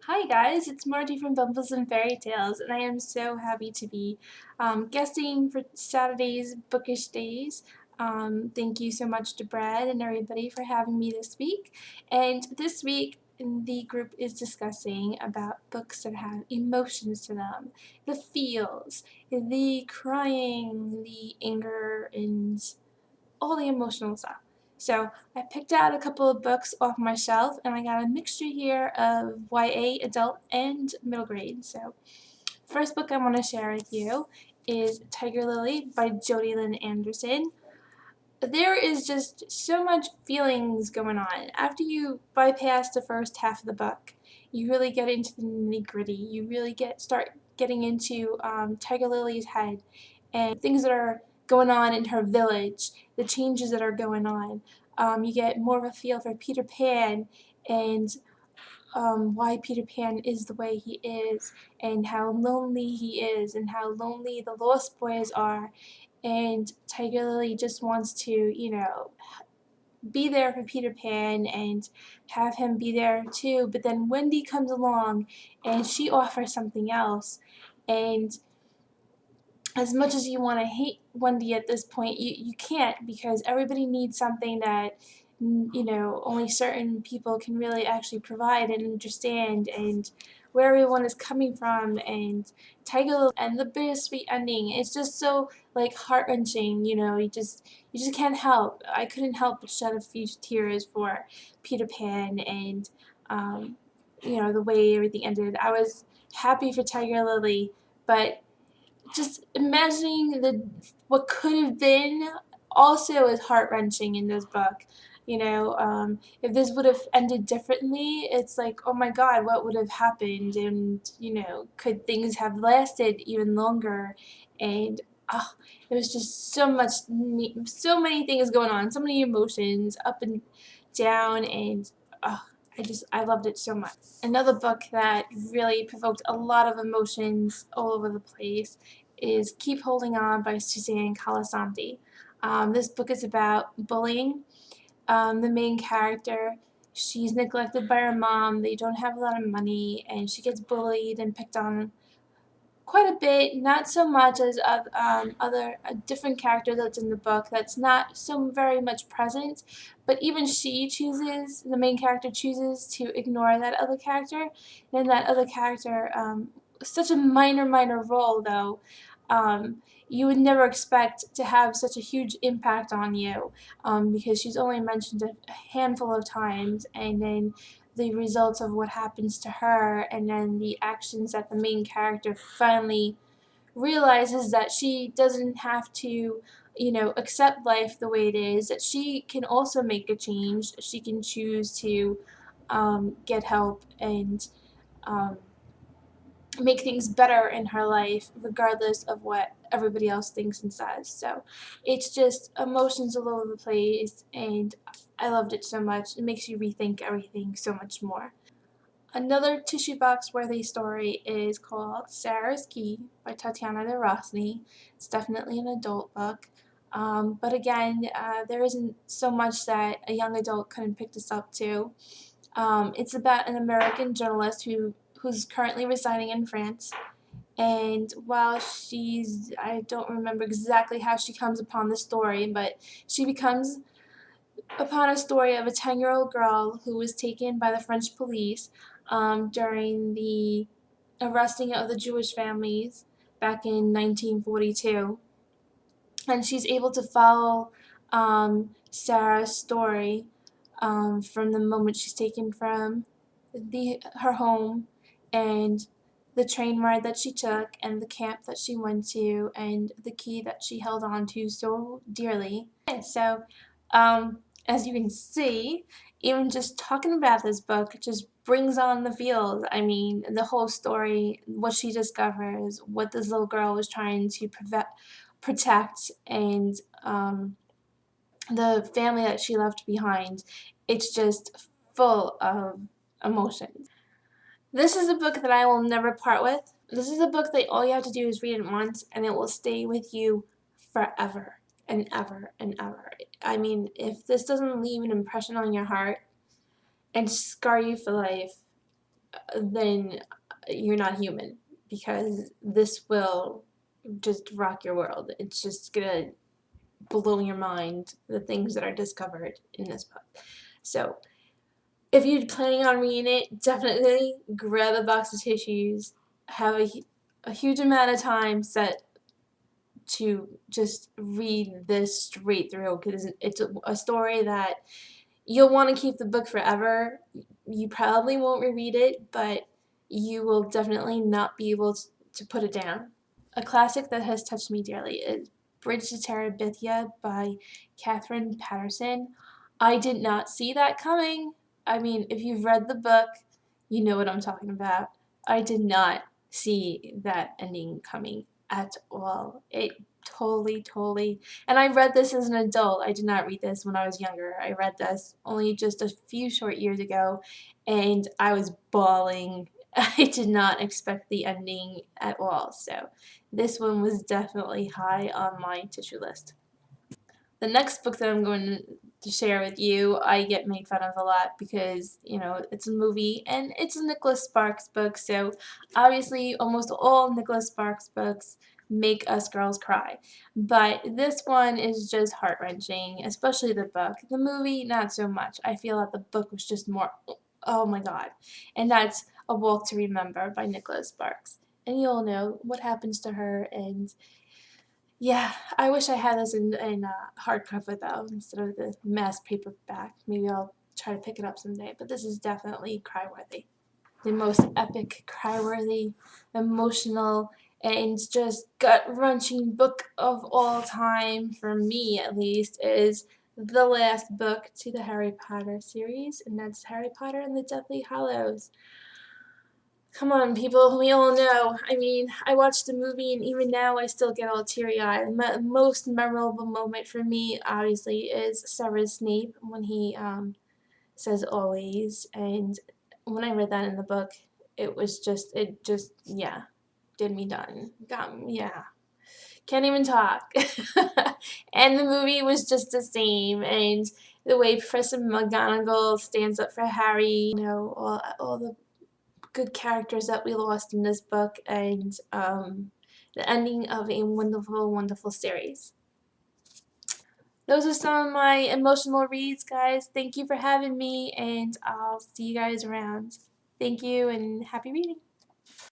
Hi guys, it's Marty from Bumbles and Fairy Tales, and I am so happy to be guesting for Saturday's Bookish Days. Thank you so much to Brad and everybody for having me this week. And this week, the group is discussing about books that have emotions to them, the feels, the crying, the anger, and all the emotional stuff. So I picked out a couple of books off my shelf, and I got a mixture here of YA, adult, and middle grade. So first book I want to share with you is Tiger Lily by Jodi Lynn Anderson. There is just so much feelings going on. After you bypass the first half of the book, you really get into the nitty-gritty. You really start getting into Tiger Lily's head and things that are going on in her village, the changes that are going on. You get more of a feel for Peter Pan and why Peter Pan is the way he is, and how lonely he is, and how lonely the Lost Boys are. And Tiger Lily just wants to, be there for Peter Pan and have him be there too. But then Wendy comes along and she offers something else. And as much as you want to hate Wendy at this point, you can't, because everybody needs something that only certain people can really actually provide and understand, and where everyone is coming from, and Tiger and the bittersweet ending. It's just so like heart-wrenching, you just can't help. I couldn't help but shed a few tears for Peter Pan and the way everything ended. I was happy for Tiger Lily, but just imagining what could have been also is heart-wrenching in this book. If this would have ended differently, it's like, oh my god, what would have happened? And could things have lasted even longer? And there was just so many things going on, so many emotions up and down, and I loved it so much. Another book that really provoked a lot of emotions all over the place is Keep Holding On by Susane Colasanti. This book is about bullying. The main character, she's neglected by her mom, they don't have a lot of money, and she gets bullied and picked on quite a bit, not so much as other a different character that's in the book that's not so very much present, but even the main character chooses to ignore that other character, and that other character, such a minor role though, you would never expect to have such a huge impact on you, because she's only mentioned a handful of times, and then the results of what happens to her, and then the actions that the main character finally realizes that she doesn't have to, accept life the way it is, that she can also make a change. She can choose to get help and um, make things better in her life, regardless of what everybody else thinks and says. So it's just emotions all over the place, and I loved it so much. It makes you rethink everything so much more. Another tissue box worthy story is called Sarah's Key by Tatiana de Rosnay. It's definitely an adult book. But again, there isn't so much that a young adult couldn't pick this up to. It's about an American journalist who's currently residing in France. And while I don't remember exactly how she comes upon the story, but she becomes upon a story of a 10-year-old girl who was taken by the French police during the arresting of the Jewish families back in 1942. And she's able to follow Sarah's story from the moment she's taken from her home, and the train ride that she took, and the camp that she went to, and the key that she held on to so dearly. So, as you can see, even just talking about this book just brings on the feels. I mean, the whole story, what she discovers, what this little girl was trying to protect, and the family that she left behind. It's just full of emotions. This is a book that I will never part with. This is a book that all you have to do is read it once, and it will stay with you forever and ever and ever. I mean, if this doesn't leave an impression on your heart and scar you for life, then you're not human, because this will just rock your world. It's just gonna blow your mind, the things that are discovered in this book. So if you're planning on reading it, definitely grab a box of tissues, have a huge amount of time set to just read this straight through, because it's a story that you'll want to keep the book forever. You probably won't reread it, but you will definitely not be able to put it down. A classic that has touched me dearly is Bridge to Terabithia by Katherine Paterson. I did not see that coming. I mean, if you've read the book, you know what I'm talking about. I did not see that ending coming at all. It totally. And I read this as an adult. I did not read this when I was younger. I read this only just a few short years ago, and I was bawling. I did not expect the ending at all. So this one was definitely high on my tissue list. The next book that I'm going to share with you, I get made fun of a lot because, you know, it's a movie and it's a Nicholas Sparks book, so obviously almost all Nicholas Sparks books make us girls cry. But this one is just heart-wrenching, especially the book. The movie, not so much. I feel that the book was just more, oh my god. And that's A Walk to Remember by Nicholas Sparks. And you'll know what happens to her, and yeah, I wish I had this in hardcover though, instead of the mass paperback. Maybe I'll try to pick it up someday, but this is definitely cry-worthy. The most epic, cry-worthy, emotional, and just gut-wrenching book of all time, for me at least, is the last book to the Harry Potter series, and that's Harry Potter and the Deathly Hallows. Come on, people, we all know. I mean, I watched the movie, and even now I still get all teary-eyed. The most memorable moment for me, obviously, is Severus Snape when he says always, and when I read that in the book, yeah, did me done. Yeah. Can't even talk. And the movie was just the same, and the way Professor McGonagall stands up for Harry, you know, all the good characters that we lost in this book, and the ending of a wonderful series. Those are some of my emotional reads, guys. Thank you for having me, and I'll see you guys around. Thank you, and happy reading.